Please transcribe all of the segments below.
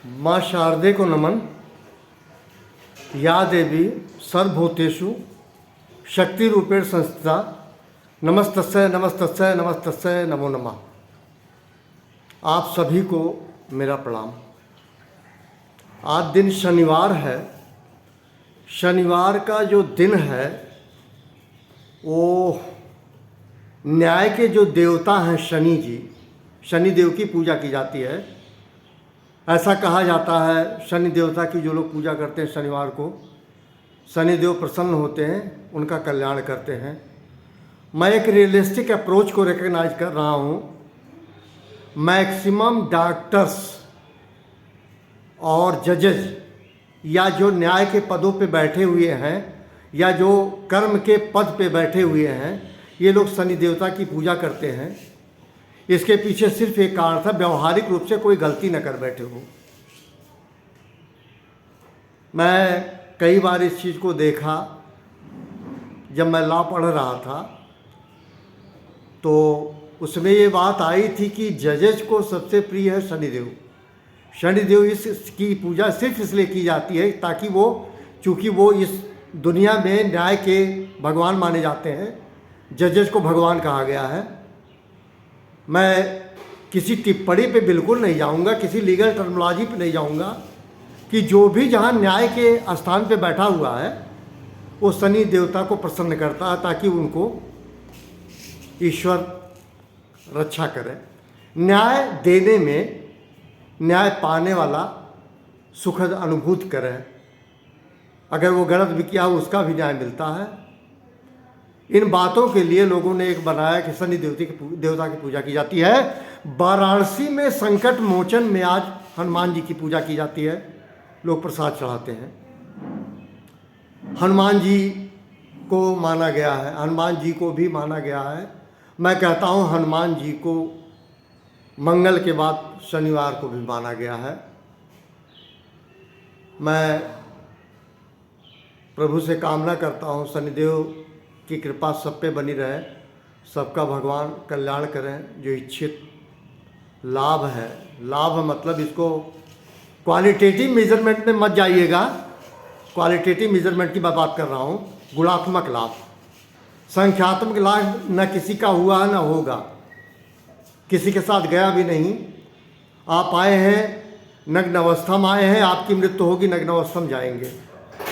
माँ शारदे को नमन। या देवी सर्वभूतेषु शक्ति रूपेण संस्थिता। नमस्तस्यै नमस्तस्यै नमस्तस्यै नमो नमः। आप सभी को मेरा प्रणाम। आज दिन शनिवार है। शनिवार का जो दिन है वो न्याय के जो देवता हैं शनि जी, शनि देव की पूजा की जाती है। ऐसा कहा जाता है शनि देवता की जो लोग पूजा करते हैं शनिवार को, शनि देव प्रसन्न होते हैं, उनका कल्याण करते हैं। मैं एक रियलिस्टिक अप्रोच को रिकग्नाइज कर रहा हूँ। मैक्सिमम डॉक्टर्स और जजेज या जो न्याय के पदों पे बैठे हुए हैं या जो कर्म के पद पे बैठे हुए हैं, ये लोग शनि देवता की पूजा करते हैं। इसके पीछे सिर्फ एक कारण था, व्यवहारिक रूप से कोई गलती न कर बैठे हो। मैं कई बार इस चीज़ को देखा। जब मैं लॉ पढ़ रहा था तो उसमें ये बात आई थी कि जजेज को सबसे प्रिय है शनिदेव। शनिदेव इसकी पूजा सिर्फ इसलिए की जाती है ताकि वो, चूँकि वो इस दुनिया में न्याय के भगवान माने जाते हैं, जजेस को भगवान कहा गया है। मैं किसी टिप्पणी पे बिल्कुल नहीं जाऊंगा, किसी लीगल टर्मिनोलॉजी पे नहीं जाऊंगा कि जो भी जहाँ न्याय के स्थान पे बैठा हुआ है वो शनि देवता को प्रसन्न करता है ताकि उनको ईश्वर रक्षा करे। न्याय देने में, न्याय पाने वाला सुखद अनुभूति करे। अगर वो गलत भी किया हो उसका भी न्याय मिलता है। इन बातों के लिए लोगों ने एक बनाया कि शनि देवता की पूजा की जाती है। वाराणसी में संकट मोचन में आज हनुमान जी की पूजा की जाती है। लोग प्रसाद चढ़ाते हैं। हनुमान जी को माना गया है, हनुमान जी को भी माना गया है। मैं कहता हूँ हनुमान जी को मंगल के बाद शनिवार को भी माना गया है। मैं प्रभु से कामना करता हूँ शनिदेव की कृपा सब पे बनी रहे, सबका भगवान कल्याण करें। जो इच्छित लाभ है, लाभ मतलब इसको क्वालिटेटिव मेजरमेंट में मत जाइएगा। क्वालिटेटिव मेजरमेंट की मैं बात कर रहा हूँ, गुणात्मक लाभ। संख्यात्मक लाभ न किसी का हुआ न होगा, किसी के साथ गया भी नहीं। आप आए हैं नग्न अवस्था में आए हैं, आपकी मृत्यु होगी नग्न अवस्था में जाएंगे।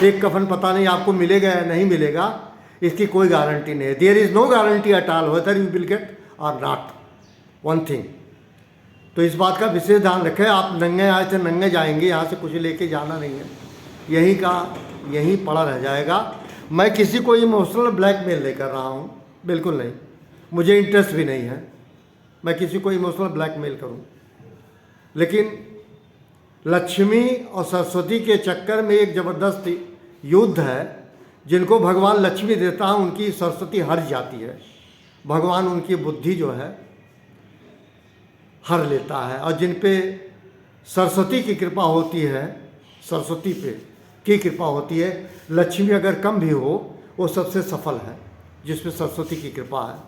एक कफन पता नहीं आपको मिलेगा या नहीं मिलेगा, इसकी कोई गारंटी नहीं है। There is no guarantee at all whether you will get और नॉट वन थिंग। तो इस बात का विशेष ध्यान रखें। आप नंगे आए थे नंगे जाएंगे, यहाँ से कुछ लेके जाना नहीं है, यहीं का यहीं पड़ा रह जाएगा। मैं किसी को इमोशनल ब्लैकमेल नहीं कर रहा हूँ, बिल्कुल नहीं। मुझे इंटरेस्ट भी नहीं है मैं किसी को इमोशनल ब्लैकमेल करूँ। लेकिन लक्ष्मी और सरस्वती के चक्कर में एक ज़बरदस्त युद्ध है। जिनको भगवान लक्ष्मी देता है उनकी सरस्वती हर जाती है। भगवान उनकी बुद्धि जो है हर लेता है। और जिन पे सरस्वती की कृपा होती है, सरस्वती पे की कृपा होती है, लक्ष्मी अगर कम भी हो वो सबसे सफल है जिस पे सरस्वती की कृपा है।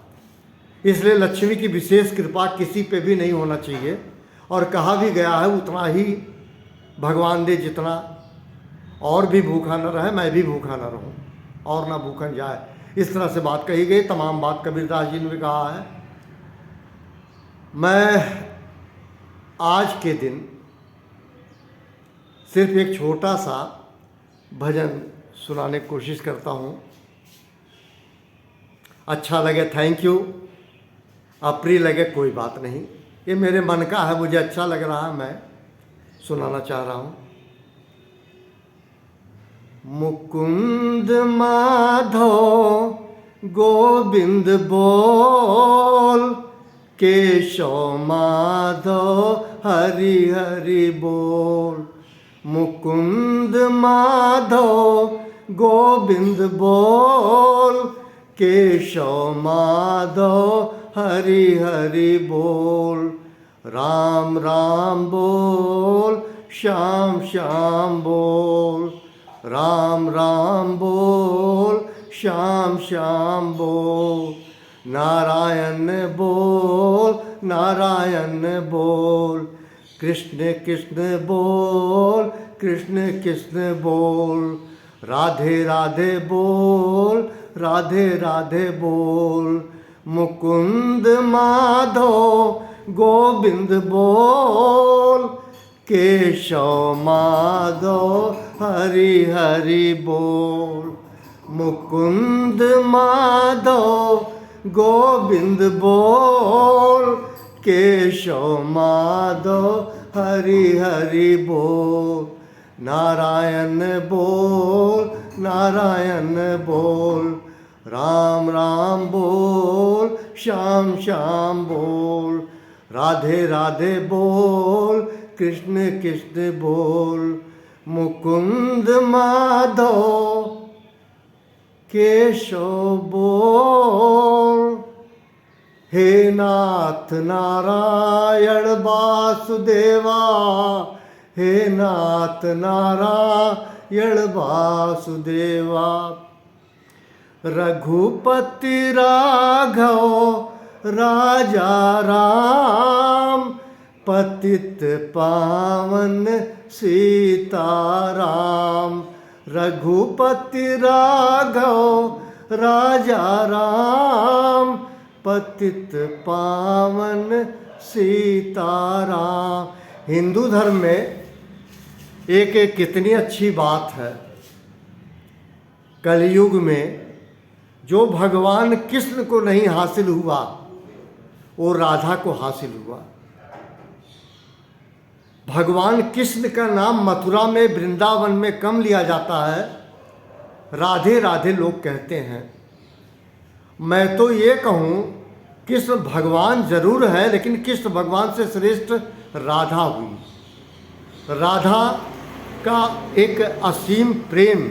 इसलिए लक्ष्मी की विशेष कृपा किसी पे भी नहीं होना चाहिए। और कहा भी गया है उतना ही भगवान दे जितना, और भी भूखा न रहे मैं भी भूखा न रहूं और ना भूखन जाए, इस तरह से बात कही गई। तमाम बात कबीरदास जी ने भी कहा है। मैं आज के दिन सिर्फ एक छोटा सा भजन सुनाने की कोशिश करता हूँ। अच्छा लगे थैंक यू, अप्रिय लगे कोई बात नहीं। ये मेरे मन का है, मुझे अच्छा लग रहा है, मैं सुनाना चाह रहा हूँ। मुकुंद माधो गोविंद बोल, केशव माधो हरि हरि बोल। मुकुंद माधो गोविंद बोल, केशव माधो हरि हरि बोल। राम राम बोल, श्याम श्याम बोल। राम राम बोल, श्याम श्याम बोल। नारायण बोल, नारायण बोल। कृष्ण कृष्ण बोल, कृष्ण कृष्ण बोल, राधे राधे बोल, राधे राधे बोल, मुकुंद माधव गोविंद बोल, केशव माधव हरि हरि बोल, मुकुंद माधव गोविंद बोल, केशव माधव हरि हरि बोल, नारायण बोल, नारायण बोल, राम राम बोल, श्याम श्याम बोल, राधे राधे बोल, कृष्ण कृष्ण बोल, मुकुंद माधव केशव बोल, हे नाथ नारायण वासुदेवा, हे नाथ नारायण वासुदेवा, रघुपति राघव राजा राम, पतित पावन सीताराम, रघुपति राघव राजा राम, पतित पावन सीताराम। हिंदू धर्म में एक कितनी अच्छी बात है, कलयुग में जो भगवान कृष्ण को नहीं हासिल हुआ वो राधा को हासिल हुआ। भगवान कृष्ण का नाम मथुरा में वृंदावन में कम लिया जाता है, राधे राधे लोग कहते हैं। मैं तो ये कहूँ कृष्ण भगवान जरूर है, लेकिन कृष्ण भगवान से श्रेष्ठ राधा हुई। राधा का एक असीम प्रेम,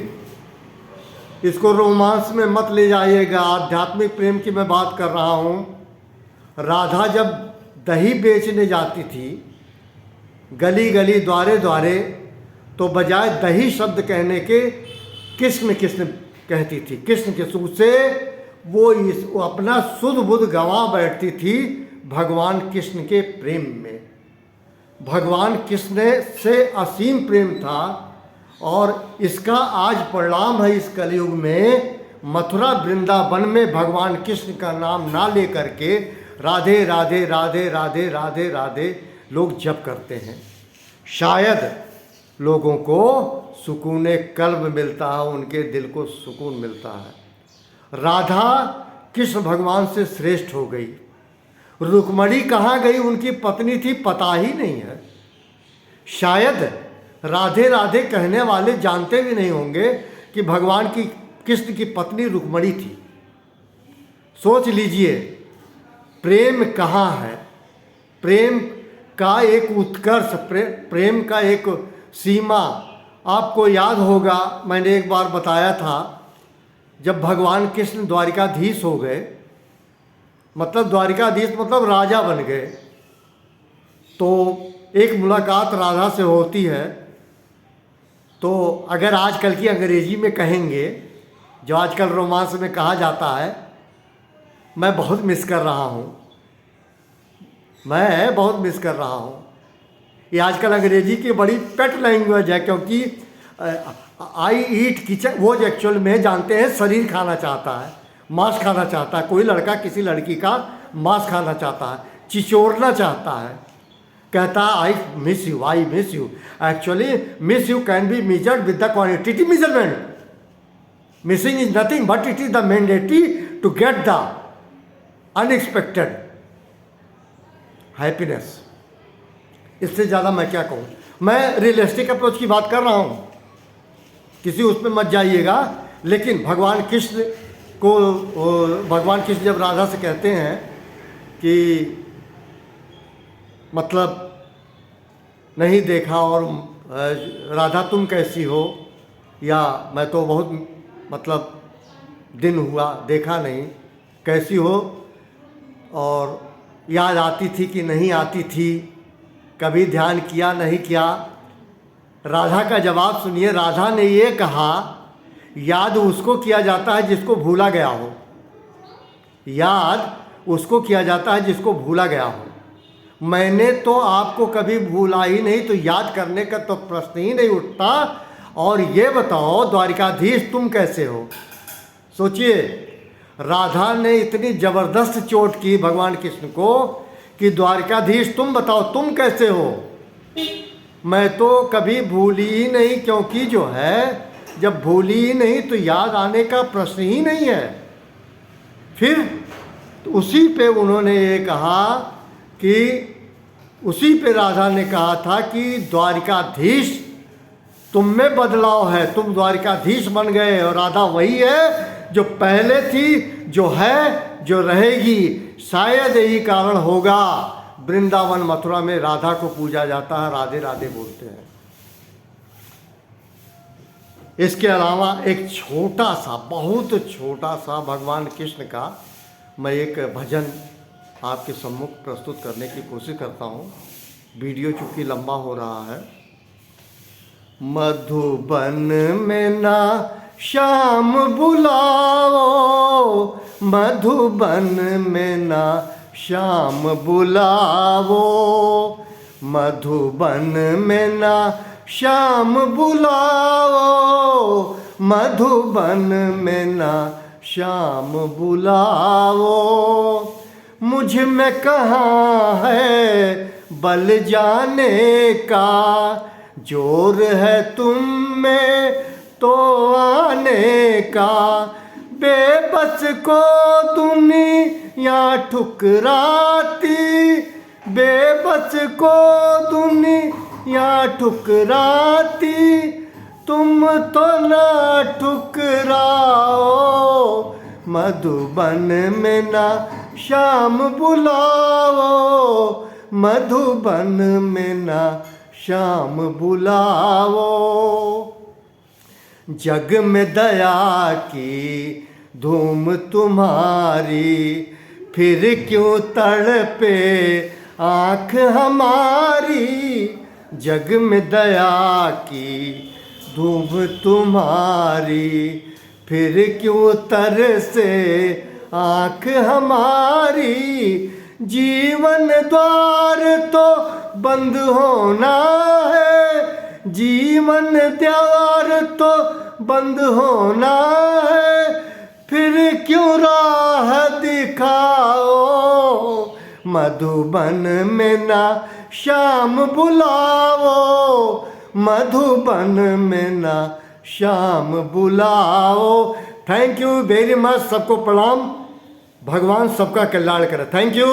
इसको रोमांस में मत ले जाइएगा, आध्यात्मिक प्रेम की मैं बात कर रहा हूँ। राधा जब दही बेचने जाती थी गली गली द्वारे द्वारे, तो बजाय दही शब्द कहने के कृष्ण कृष्ण कहती थी, कृष्ण कृष्ण। उससे वो अपना शुद्ध बुद्ध गंवा बैठती थी भगवान कृष्ण के प्रेम में। भगवान कृष्ण से असीम प्रेम था और इसका आज परिणाम है इस कलयुग में मथुरा वृंदावन में भगवान कृष्ण का नाम ना ले करके राधे राधे राधे राधे राधे राधे लोग जप करते हैं। शायद लोगों को सुकून कल्ब मिलता है, उनके दिल को सुकून मिलता है। राधा कृष्ण भगवान से श्रेष्ठ हो गई। रुक्मणी कहाँ गई, उनकी पत्नी थी, पता ही नहीं है। शायद राधे राधे कहने वाले जानते भी नहीं होंगे कि भगवान की कृष्ण की पत्नी रुक्मणी थी। सोच लीजिए प्रेम कहाँ है, प्रेम का एक उत्कर्ष, प्रेम का एक सीमा। आपको याद होगा मैंने एक बार बताया था, जब भगवान कृष्ण द्वारिकाधीश हो गए, मतलब द्वारिकाधीश मतलब राजा बन गए, तो एक मुलाकात राधा से होती है। तो अगर आजकल की अंग्रेजी में कहेंगे, जो आजकल रोमांस में कहा जाता है, मैं बहुत मिस कर रहा हूँ, मैं बहुत मिस कर रहा हूँ। ये आजकल अंग्रेजी की बड़ी पेट लैंग्वेज है, क्योंकि आई ईट किचन, वो एक्चुअल में जानते हैं शरीर खाना चाहता है, मांस खाना चाहता है। कोई लड़का किसी लड़की का मांस खाना चाहता है, चिचोड़ना चाहता है, कहता है I miss you, I miss you. Actually miss you can be measured with the quantity measurement. Missing is nothing but it is the mandatory to get the unexpected happiness. इससे ज़्यादा मैं क्या कहूँ। मैं रियलिस्टिक अप्रोच की बात कर रहा हूँ, किसी उसमें मत जाइएगा। लेकिन भगवान कृष्ण को, भगवान कृष्ण जब राधा से कहते हैं कि मतलब नहीं देखा, और राधा तुम कैसी हो, या मैं तो बहुत मतलब दिन हुआ देखा नहीं, कैसी हो, और याद आती थी कि नहीं आती थी, कभी ध्यान किया नहीं किया। राधा का जवाब सुनिए। राधा ने ये कहा, याद उसको किया जाता है जिसको भूला गया हो, याद उसको किया जाता है जिसको भूला गया हो। मैंने तो आपको कभी भूला ही नहीं, तो याद करने का तो प्रश्न ही नहीं उठता। और ये बताओ द्वारिकाधीश तुम कैसे हो? सोचिए, राधा ने इतनी जबरदस्त चोट की भगवान कृष्ण को कि द्वारिकाधीश तुम बताओ तुम कैसे हो? मैं तो कभी भूली ही नहीं, क्योंकि जो है जब भूली ही नहीं तो याद आने का प्रश्न ही नहीं है। फिर तो उसी पे उन्होंने ये कहा कि उसी पे राधा ने कहा था कि द्वारिकाधीश तुम में बदलाव है, तुम द्वारिकाधीश बन गए। और राधा वही है जो पहले थी, जो है, जो रहेगी। शायद यही कारण होगा वृंदावन मथुरा में राधा को पूजा जाता है, राधे राधे बोलते हैं। इसके अलावा एक छोटा सा, बहुत छोटा सा भगवान कृष्ण का मैं एक भजन आपके सम्मुख प्रस्तुत करने की कोशिश करता हूँ। वीडियो चूँकि लंबा हो रहा है। मधुबन में ना श्याम बुलाओ, मधुबन में ना श्याम बुलाओ, मधुबन में ना श्याम बुलाओ, मधुबन में ना श्याम बुलाओ। मुझ में कहाँ है बल जाने का, जोर है तुम में तो आने का। बेबस को दुनिया ठुकराती, बेबस को दुनिया ठुकराती, तुम तो ना ठुकराओ। मधुबन में ना श्याम बुलाओ, मधुबन में ना श्याम बुलाओ। जग में दया की धूम तुम्हारी, फिर क्यों तड़पे आँख हमारी। जग में दया की धूम तुम्हारी, फिर क्यों तरसे आँख हमारी। जीवन द्वार तो बंद होना है, जीवन द्वार तो बंद होना है, फिर क्यों राह दिखाओ। मधुबन में ना श्याम बुलाओ, मधुबन में ना श्याम बुलाओ। थैंक यू वेरी मच, सबको प्रणाम। भगवान सबका कल्याण करे। Thank you.